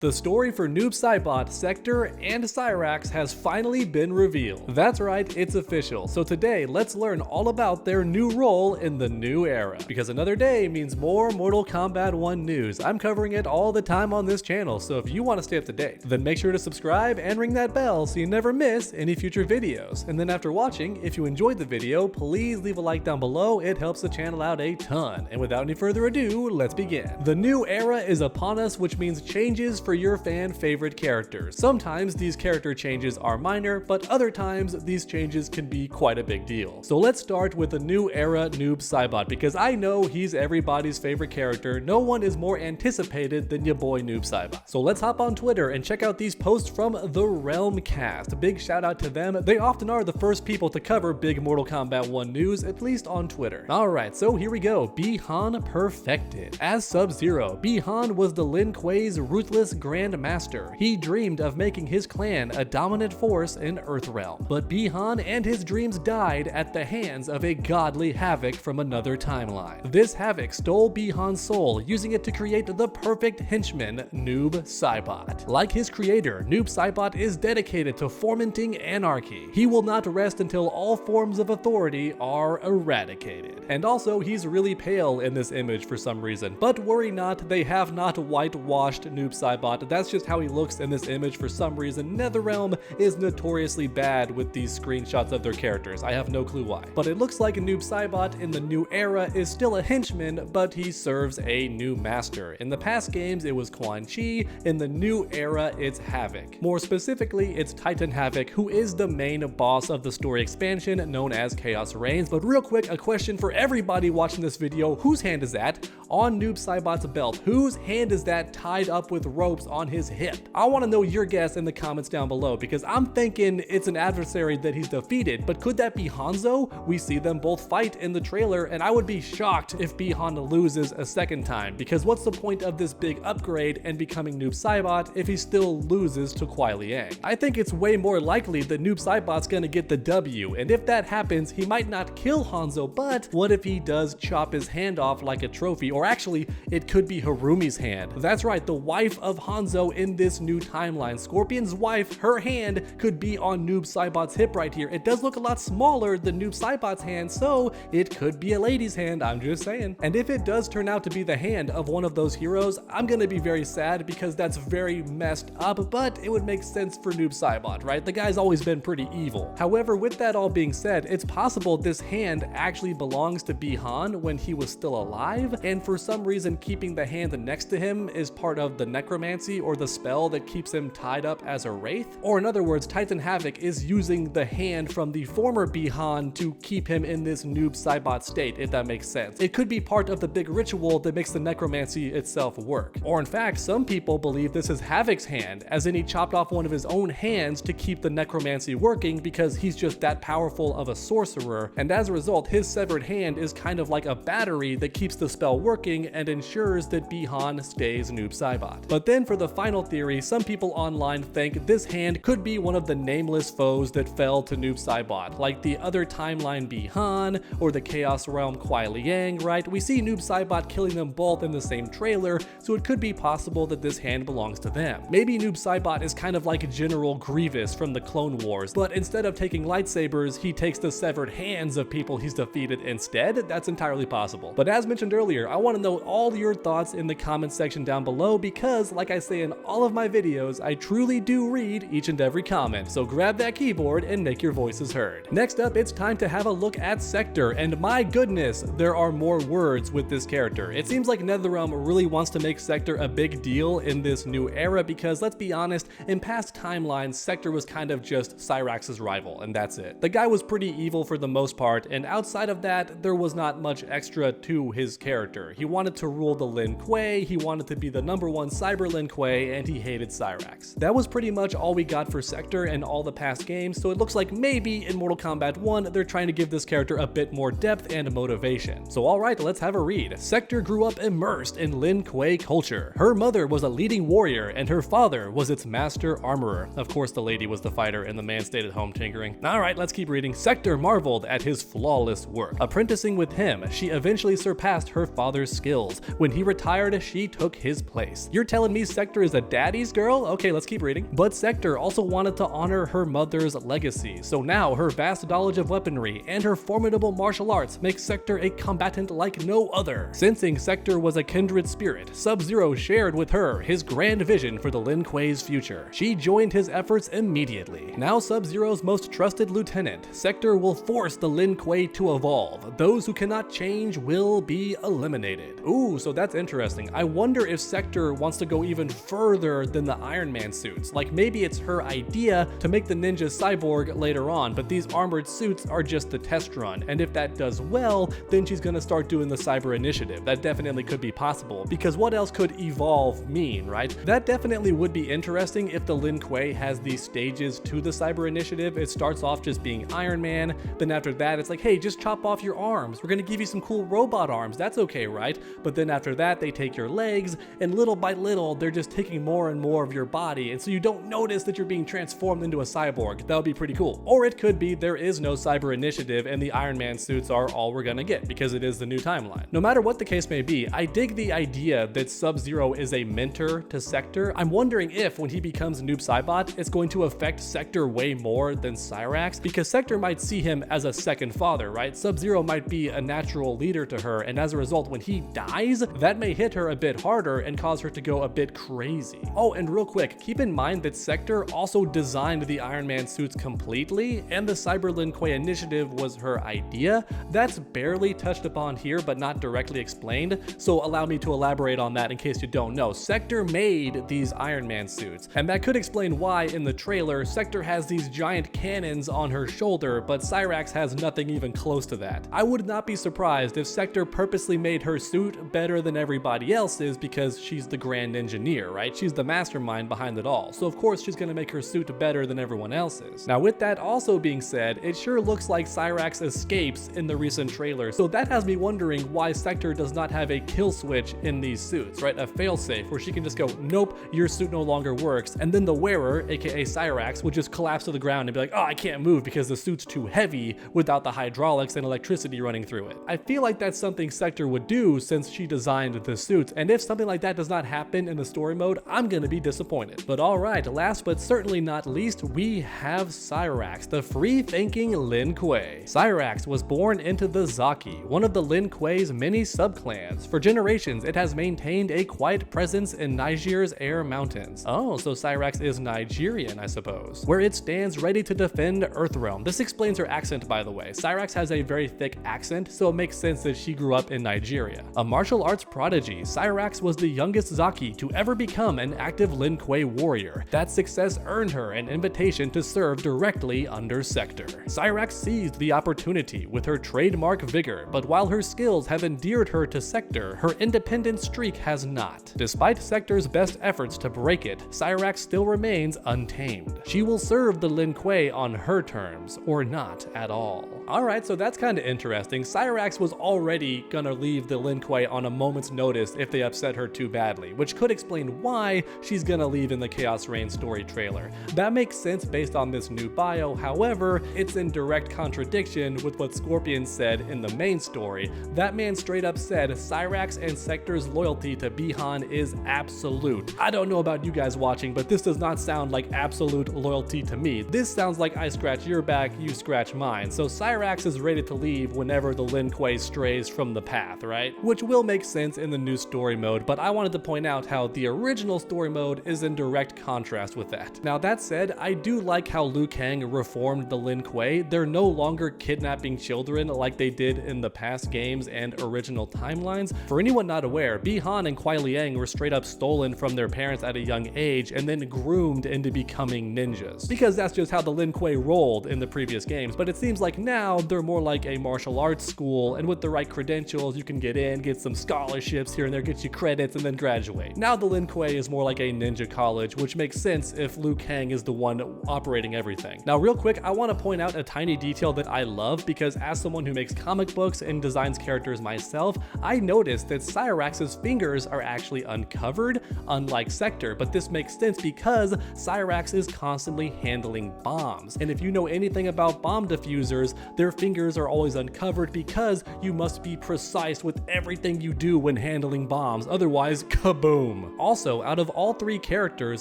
The story for Noob Saibot, Sektor, and Cyrax has finally been revealed. That's right, it's official. So today, let's learn all about their new role in the new era. Because another day means more Mortal Kombat 1 news. I'm covering it all the time on this channel, so if you want to stay up to date, then make sure to subscribe and ring that bell so you never miss any future videos. And then after watching, if you enjoyed the video, please leave a like down below. It helps the channel out a ton. And without any further ado, let's begin. The new era is upon us, which means changes for your fan favorite characters. Sometimes these character changes are minor, but other times these changes can be quite a big deal. So let's start with the new era Noob Saibot, because I know he's everybody's favorite character. No one is more anticipated than your boy Noob Saibot. So let's hop on Twitter and check out these posts from the Realm cast. Big shout out to them. They often are the first people to cover big Mortal Kombat 1 news, at least on Twitter. Alright, so here we go. Bi-Han perfected. As Sub-Zero, Bi-Han was the Lin Kuei's ruthless Grand Master. He dreamed of making his clan a dominant force in Earthrealm, but Bi-Han and his dreams died at the hands of a godly Havoc from another timeline. This Havoc stole Bi-Han's soul, using it to create the perfect henchman, Noob Saibot. Like his creator, Noob Saibot is dedicated to fomenting anarchy. He will not rest until all forms of authority are eradicated. And also, he's really pale in this image for some reason, but worry not, they have not whitewashed Noob Saibot. That's just how he looks in this image for some reason. NetherRealm is notoriously bad with these screenshots of their characters. I have no clue why. But it looks like Noob Saibot in the new era is still a henchman, but he serves a new master. In the past games, it was Quan Chi. In the new era, it's Havoc. More specifically, it's Titan Havoc, who is the main boss of the story expansion known as Chaos Reigns. But real quick, a question for everybody watching this video: whose hand is that on Noob Saibot's belt? Whose hand is that tied up with ropes on his hip? I want to know your guess in the comments down below, because I'm thinking it's an adversary that he's defeated, but could that be Hanzo? We see them both fight in the trailer, and I would be shocked if Bi-Han loses a second time, because what's the point of this big upgrade and becoming Noob Saibot if he still loses to Kuai Liang? I think it's way more likely that Noob Saibot's gonna get the W, and if that happens, he might not kill Hanzo, but what if he does chop his hand off like a trophy? Or actually, it could be Harumi's hand. That's right, the wife of Hanzo in this new timeline. Scorpion's wife, her hand could be on Noob Saibot's hip right here. It does look a lot smaller than Noob Saibot's hand, so it could be a lady's hand, I'm just saying. And if it does turn out to be the hand of one of those heroes, I'm gonna be very sad, because that's very messed up, but it would make sense for Noob Saibot, right? The guy's always been pretty evil. However, with that all being said, it's possible this hand actually belongs to Bi-Han when he was still alive, and for some reason keeping the hand next to him is part of the necromancy or the spell that keeps him tied up as a wraith. Or in other words, Titan Havoc is using the hand from the former Bi-Han to keep him in this Noob Saibot state, if that makes sense. It could be part of the big ritual that makes the necromancy itself work. Or in fact, some people believe this is Havoc's hand, as in he chopped off one of his own hands to keep the necromancy working, because he's just that powerful of a sorcerer, and as a result, his severed hand is kind of like a battery that keeps the spell working and ensures that Bi-Han stays Noob Saibot. But then for the final theory, some people online think this hand could be one of the nameless foes that fell to Noob Saibot, like the other timeline Bi-Han or the Chaos Realm Kuai Liang, right? We see Noob Saibot killing them both in the same trailer, so it could be possible that this hand belongs to them. Maybe Noob Saibot is kind of like General Grievous from the Clone Wars, but instead of taking lightsabers, he takes the severed hands of people he's defeated instead. That's entirely possible. But as mentioned earlier, I want to know all your thoughts in the comment section down below, because like I say in all of my videos, I truly do read each and every comment, so grab that keyboard and make your voices heard. Next up, it's time to have a look at Sektor, and my goodness, there are more words with this character. It seems like NetherRealm really wants to make Sektor a big deal in this new era, because let's be honest, in past timelines, Sektor was kind of just Cyrax's rival, and that's it. The guy was pretty evil for the most part, and outside of that, there was not much extra to his character. He wanted to rule the Lin Kuei, he wanted to be the #1 cyber Lin Kuei, and he hated Cyrax. That was pretty much all we got for Sektor in all the past games, so it looks like maybe in Mortal Kombat 1, they're trying to give this character a bit more depth and motivation. So alright, let's have a read. Sektor grew up immersed in Lin Kuei culture. Her mother was a leading warrior, and her father was its master armorer. Of course, the lady was the fighter, and the man stayed at home tinkering. Alright, let's keep reading. Sektor marveled at his flawless work. Apprenticing with him, she eventually surpassed her father's skills. When he retired, she took his place. You're telling me Sektor is a daddy's girl? Okay, let's keep reading. But Sektor also wanted to honor her mother's legacy, so now her vast knowledge of weaponry and her formidable martial arts make Sektor a combatant like no other. Sensing Sektor was a kindred spirit, Sub-Zero shared with her his grand vision for the Lin Kuei's future. She joined his efforts immediately. Now Sub-Zero's most trusted lieutenant, Sektor will force the Lin Kuei to evolve. Those who cannot change will be eliminated. Ooh, so that's interesting. I wonder if Sektor wants to go even further than the Iron Man suits. Like maybe it's her idea to make the ninja cyborg later on, but these armored suits are just the test run. And if that does well, then she's gonna start doing the cyber initiative. That definitely could be possible, because what else could evolve mean, right? That definitely would be interesting if the Lin Kuei has these stages to the cyber initiative. It starts off just being Iron Man, then after that it's like, hey, just chop off your arms. We're gonna give you some cool robot arms. That's okay, right? But then after that, they take your legs, and little by little, they're just taking more and more of your body, and so you don't notice that you're being transformed into a cyborg. That would be pretty cool. Or it could be there is no cyber initiative and the Iron Man suits are all we're gonna get because it is the new timeline. No matter what the case may be, I dig the idea that Sub-Zero is a mentor to Sektor. I'm wondering if when he becomes Noob Saibot, it's going to affect Sektor way more than Cyrax, because Sektor might see him as a second father, right? Sub-Zero might be a natural leader to her, and as a result, when he dies, that may hit her a bit harder and cause her to go a bit crazy. Oh, and real quick, keep in mind that Sektor also designed the Iron Man suits completely, and the Cyber Lin Kuei initiative was her idea. That's barely touched upon here, but not directly explained, so allow me to elaborate on that in case you don't know. Sektor made these Iron Man suits, and that could explain why in the trailer, Sektor has these giant cannons on her shoulder, but Cyrax has nothing even close to that. I would not be surprised if Sektor purposely made her suit better than everybody else's because she's the grand engineer, right? She's the mastermind behind it all, so of course she's gonna make her suit better than everyone else's. Now with that also being said, it sure looks like Cyrax escapes in the recent trailer, so that has me wondering why Sektor does not have a kill switch in these suits, right? A failsafe where she can just go, nope, your suit no longer works, and then the wearer, aka Cyrax, would just collapse to the ground and be like, oh, I can't move because the suit's too heavy without the hydraulics and electricity running through it. I feel like that's something Sektor would do since she designed the suits, and if something like that does not happen in the story mode, I'm gonna be disappointed. But alright, last but certainly not least, we have Cyrax, the free-thinking Lin Kuei. Cyrax was born into the Zaki, one of the Lin Kuei's many subclans. For generations, it has maintained a quiet presence in Niger's Air Mountains. Oh, so Cyrax is Nigerian, I suppose. Where it stands ready to defend Earthrealm. This explains her accent, by the way. Cyrax has a very thick accent, so it makes sense that she grew up in Nigeria. A martial arts prodigy, Cyrax was the youngest Zaki to ever become an active Lin Kuei warrior. That success earned her an invitation to serve directly under Sektor. Cyrax seized the opportunity with her trademark vigor, but while her skills have endeared her to Sektor, her independent streak has not. Despite Sektor's best efforts to break it, Cyrax still remains untamed. She will serve the Lin Kuei on her terms, or not at all. Alright, so that's kinda interesting. Cyrax was already gonna leave the Lin Kuei on a moment's notice if they upset her too badly, which could explain why she's gonna leave in the Chaos Reign story trailer. That makes sense based on this new bio, however, it's in direct contradiction with what Scorpion said in the main story. That man straight up said Cyrax and Sektor's loyalty to Bihan is absolute. I don't know about you guys watching, but this does not sound like absolute loyalty to me. This sounds like I scratch your back, you scratch mine. So Cyrax is ready to leave whenever the Lin Kuei strays from the path, right? Which will make sense in the new story mode, but I wanted to point out how the original story mode is in direct contrast with that. Now that said, I do like how Liu Kang reformed the Lin Kuei. They're no longer kidnapping children like they did in the past games and original timelines. For anyone not aware, Bihan and Kuai Liang were straight up stolen from their parents at a young age and then groomed into becoming ninjas. Because that's just how the Lin Kuei rolled in the previous games, but it seems like now they're more like a martial arts school, and with the right credentials you can get in, get some scholarships here and there, get you credits, and then graduate. Now the Lin Kuei is more like a ninja college, which makes sense if Liu Kang is the one operating everything. Now real quick, I want to point out a tiny detail that I love, because as someone who makes comic books and designs characters myself, I noticed that Cyrax's fingers are actually uncovered, unlike Sektor, but this makes sense because Cyrax is constantly handling bombs. And if you know anything about bomb diffusers, their fingers are always uncovered because you must be precise with everything you do when handling bombs, otherwise kaboom. Also, out of all 3 characters,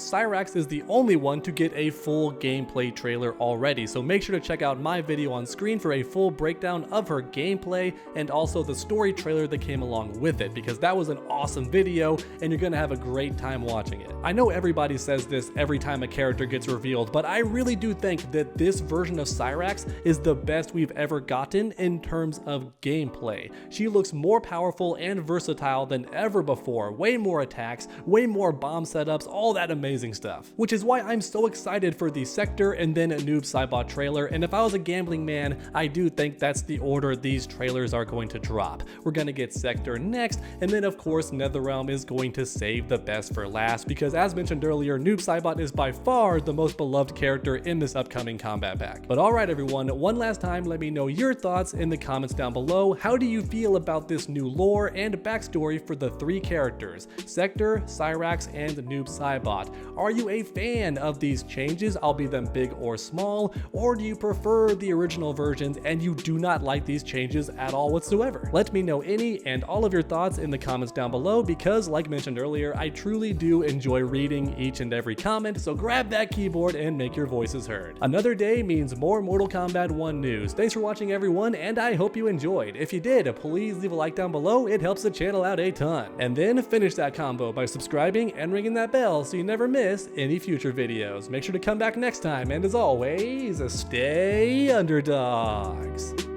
Cyrax is the only one to get a full gameplay trailer already, so make sure to check out my video on screen for a full breakdown of her gameplay and also the story trailer that came along with it, because that was an awesome video and you're gonna have a great time watching it. I know everybody says this every time a character gets revealed, but I really do think that this version of Cyrax is the best we've ever gotten in terms of gameplay. She looks more powerful and versatile than ever before, way more attacks, way more bomb setups, all that amazing stuff. Which is why I'm so excited for the Sektor and then Noob Saibot trailer, and if I was a gambling man, I do think that's the order these trailers are going to drop. We're gonna get Sektor next, and then of course NetherRealm is going to save the best for last, because as mentioned earlier, Noob Saibot is by far the most beloved character in this upcoming Kombat pack. But alright everyone, one last time, let me know your thoughts in the comments down below. How do you feel about this new lore and backstory for the 3 characters, Sektor, Cyrax, and Noob Saibot? Are you a fan of these changes, albeit them big or small, or do you prefer the original versions and you do not like these changes at all whatsoever? Let me know any and all of your thoughts in the comments down below, because like mentioned earlier, I truly do enjoy reading each and every comment, so grab that keyboard and make your voices heard. Another day means more Mortal Kombat 1 news. Thanks for watching everyone, and I hope you enjoyed. If you did, please leave a like down below, it helps the channel out a ton. And then finish that combo by subscribing and ringing that bell so you never miss any future videos. Make sure to come back next time, and as always, stay underdogs.